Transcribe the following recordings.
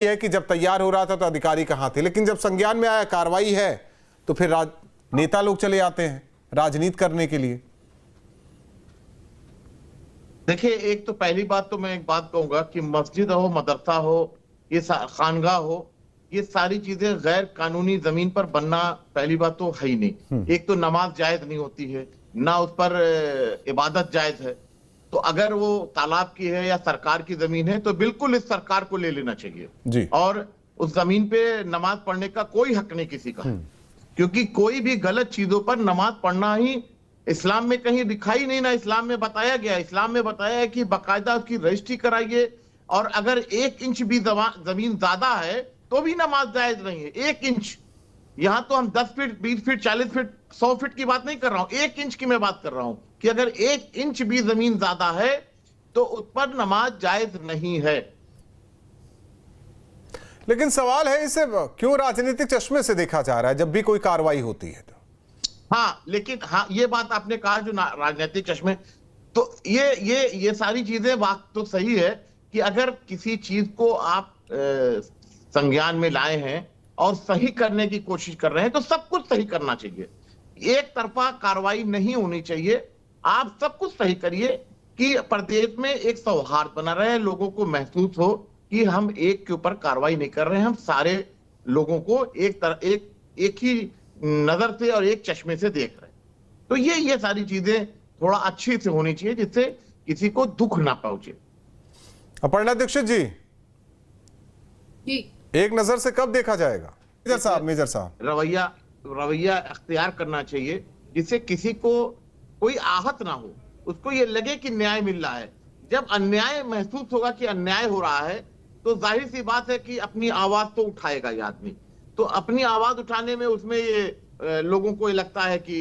है कि जब तैयार हो रहा था तो अधिकारी कहां थे, लेकिन जब संज्ञान में आया कार्रवाई है तो फिर नेता लोग चले आते हैं राजनीति करने के लिए। देखिए, एक तो पहली बात तो मैं एक बात कहूंगा कि मस्जिद हो, मदरसा हो, ये खानगाह हो, ये सारी चीजें गैर कानूनी जमीन पर बनना पहली बात तो है ही नहीं। एक तो नमाज जायज नहीं होती है, ना उस पर इबादत जायज है। तो अगर वो तालाब की है या सरकार की जमीन है तो बिल्कुल इस सरकार को ले लेना चाहिए जी। और उस जमीन पे नमाज पढ़ने का कोई हक नहीं किसी का, क्योंकि कोई भी गलत चीजों पर नमाज पढ़ना ही इस्लाम में कहीं दिखाई नहीं, ना इस्लाम में बताया गया। इस्लाम में बताया है कि बाकायदा उसकी रजिस्ट्री कराइए, और अगर 1 इंच भी जमीन ज्यादा है तो भी नमाज जायज नहीं है। 1 इंच, यहां तो हम 10 फीट, 20 फीट, 40 फीट, 100 फीट की बात नहीं कर रहा हूं, 1 इंच की मैं बात कर रहा हूं कि अगर 1 इंच भी जमीन ज्यादा है तो उस पर नमाज जायज नहीं है। लेकिन सवाल है इसे क्यों राजनीतिक चश्मे से देखा जा रहा है जब भी कोई कार्रवाई होती है तो? हाँ, लेकिन हाँ, ये बात आपने कहा जो राजनीतिक चश्मे, तो ये सारी चीजें बात तो सही है कि अगर किसी चीज को आप संज्ञान में लाए हैं और सही करने की कोशिश कर रहे हैं तो सब कुछ सही करना चाहिए। एक तरफा कार्रवाई नहीं होनी चाहिए। आप सब कुछ सही करिए कि प्रदेश में एक सौहार्द बना रहे, लोगों को महसूस हो कि हम एक के ऊपर कार्रवाई नहीं कर रहे हैं, हम सारे लोगों को एक ही नजर से और एक चश्मे से देख रहे हैं। तो ये सारी चीजें थोड़ा अच्छी से होनी चाहिए जिससे किसी को दुख ना पहुंचे। अपर्णा दीक्षित जी, एक नजर से कब देखा जाएगा? मेजर साहब, रवैया अख्तियार करना चाहिए जिससे किसी को कोई आहत ना हो, उसको ये लगे कि न्याय मिल रहा है। जब अन्याय महसूस होगा कि अन्याय हो रहा है तो जाहिर सी बात है कि अपनी आवाज तो उठाएगा ये आदमी। तो अपनी आवाज उठाने में उसमें ये लोगों को ये लगता है कि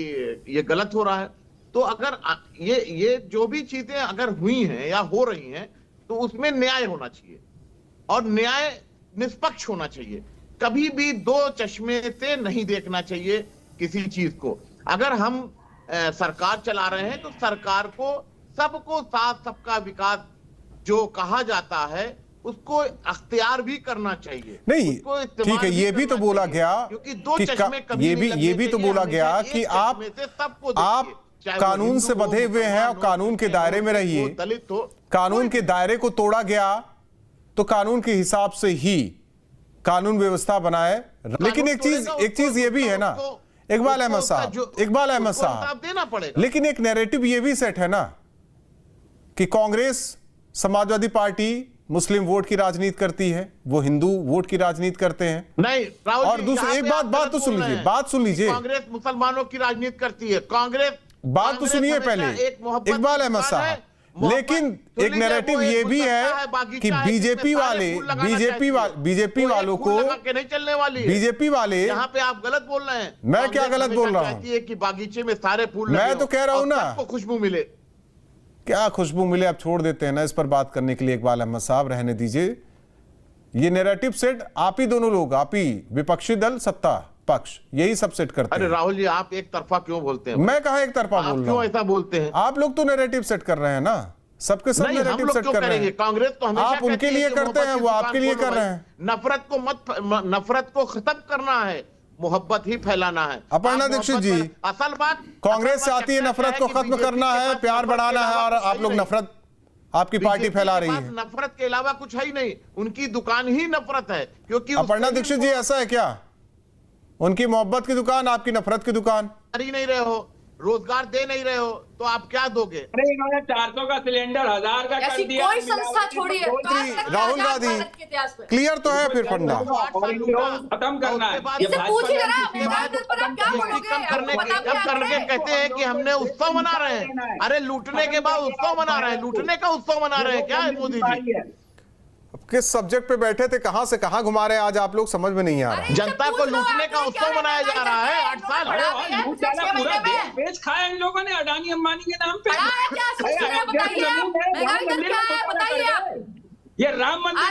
ये गलत हो रहा है। तो अगर ये जो भी चीजें अगर हुई हैं या हो रही हैं तो उसमें न्याय होना चाहिए और न्याय निष्पक्ष होना चाहिए। कभी भी 2 चश्मे से नहीं देखना चाहिए किसी चीज को। अगर हम सरकार चला रहे हैं तो सरकार को सबको साथ, सबका विकास जो कहा जाता है उसको अख्तियार भी करना चाहिए। नहीं, ठीक है, ये भी तो बोला गया, क्योंकि 2 चश्मे कभी ये भी तो बोला गया कि आप कानून से बंधे हुए हैं और कानून के दायरे में रहिए। दलित हो, कानून के दायरे को तोड़ा गया तो कानून के हिसाब से ही कानून व्यवस्था बनाए। लेकिन एक चीज ये भी है ना, इकबाल अहमद साहब, देना पड़ेगा। लेकिन एक नैरेटिव ये भी सेट है ना कि कांग्रेस, समाजवादी पार्टी मुस्लिम वोट की राजनीति करती है, वो हिंदू वोट की राजनीति करते हैं। नहीं राहुल, और दूसरी एक बात तो सुन लीजिए, कांग्रेस मुसलमानों की राजनीति करती है। कांग्रेस बात तो सुनिए पहले, इकबाल अहमद साहब। लेकिन एक नैरेटिव ये भी है कि बीजेपी वालों को नहीं चलने वाली, बीजेपी वाले, यहाँ पे आप गलत बोल रहे हैं। मैं क्या गलत बोल रहा हूँ? कि बागीचे में सारे फूल, मैं तो कह रहा हूँ ना, सबको खुशबू मिले। क्या खुशबू मिले, आप छोड़ देते हैं ना इस पर बात करने के लिए। इकबाल अहमद साहब, रहने दीजिए। ये नैरेटिव सेट आप ही दोनों लोग, आप ही विपक्षी दल, सत्ता पक्ष, यही सब सेट करते हैं। अरे राहुल जी, आप एक तरफा क्यों बोलते हैं? मैं कहां एक तरफा बोल रहा हूं? क्यों ऐसा बोलते हैं? आप लोग तो नैरेटिव सेट कर रहे हैं ना, सबके सब नैरेटिव सेट कर रहे हैं। कांग्रेस तो हमेशा आप उनके लिए करते हैं, वो आपके लिए कर रहे हैं। नफरत को खत्म करना है, मोहब्बत ही फैलाना है। अपर्णा दीक्षित जी, असल बात कांग्रेस चाहती है नफरत को खत्म करना है, प्यार बढ़ाना है, और आप लोग नफरत, आपकी पार्टी फैला रही है। नफरत के अलावा कुछ है ही नहीं, उनकी दुकान ही नफरत है। क्योंकि अपर्णा दीक्षित जी, ऐसा है क्या? उनकी मोहब्बत की दुकान, आपकी नफरत की दुकान। ही नहीं रहे हो, रोजगार दे नहीं रहे हो, तो आप क्या दोगे? अरे इन्होंने 400 का सिलेंडर 1000 का कर दिया। कोई संस्था छोड़ी है राहुल गांधी, क्लियर तो है फिर फंडा खत्म करना है। करके कहते हैं कि हमने उत्सव मना रहे हैं। अरे लूटने के बाद उत्सव मना रहे हैं, लूटने का उत्सव मना रहे हैं क्या मोदी जी? किस सब्जेक्ट पे बैठे थे, कहां से कहां घुमा रहे हैं आज आप लोग, समझ में नहीं आ रहा। जनता को लूटने का उत्सव मनाया जा रहा है 8 साल। पूरा देश बेच खाया इन लोगों ने अडानी अंबानी के नाम पे। ये राम मंदिर